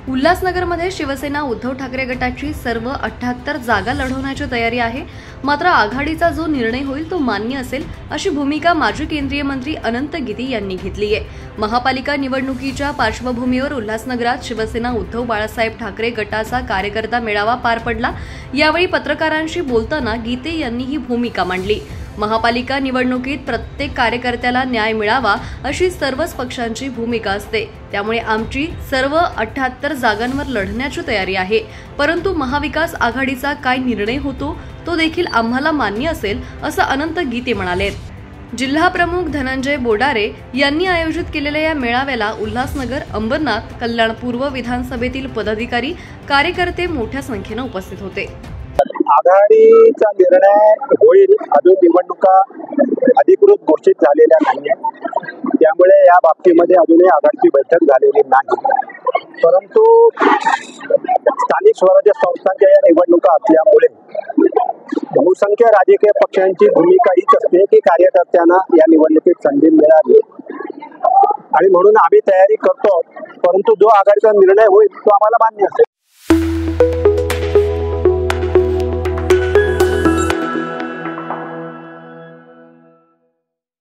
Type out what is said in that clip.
उल्हासनगरमध्ये शिवसेना उद्धव ठाकरे गटाची सर्व 78 जागा लढवण्याची तयारी आहे। मात्र आघाडीचा जो निर्णय होईल तो मान्य असेल अशी भूमिका माजी केंद्रीय मंत्री अनंत गीते यांनी घेतली आहे। महापालिका निवडणुकीच्या पार्श्वभूमीवर उल्हासनगरात शिवसेना उद्धव बाळासाहेब ठाकरे गटाचा कार्यकर्ता मेळावा पार पडला। यावेळी पत्रकारांशी बोलताना गीते यांनी ही भूमिका मांडली। महापालिका निवडणुकीत प्रत्येक कार्यकर्त्याला न्याय मिळावा अशी सर्वच पक्षांची भूमिका असते, त्यामुळे आमची सर्व 78 जागांवर लढण्याची तयारी आहे। परंतु महाविकास आघाडीचा काय निर्णय होतो तो देखील आम्हाला मान्य असेल असं अनंत गीते म्हणाले। जिल्हा प्रमुख धनंजय बोडारे यांनी आयोजित केलेल्या या मेळाव्याला उल्हासनगर, अंबरनाथ, कल्याण पूर्व विधानसभेतील पदाधिकारी, कार्यकर्ते मोठ्या संख्येने उपस्थित होते। आघाडीचा निर्णय होईल, अजून निवडणुका अधिकृत घोषित झालेल्या नाहीये, त्यामुळे या बाबतीमध्ये अजूनही आघाडीची बैठक झालेली नाही। परंतु स्थानिक स्वराज्य संस्थांच्या या निवडणुका असल्यामुळे बहुसंख्य राजकीय पक्षांची भूमिका हीच असते की कार्यकर्त्यांना या निवडणुकीत संधी मिळावी, आणि म्हणून आम्ही तयारी करतो। परंतु जो आघाडीचा निर्णय होईल तो आम्हाला मान्य असेल।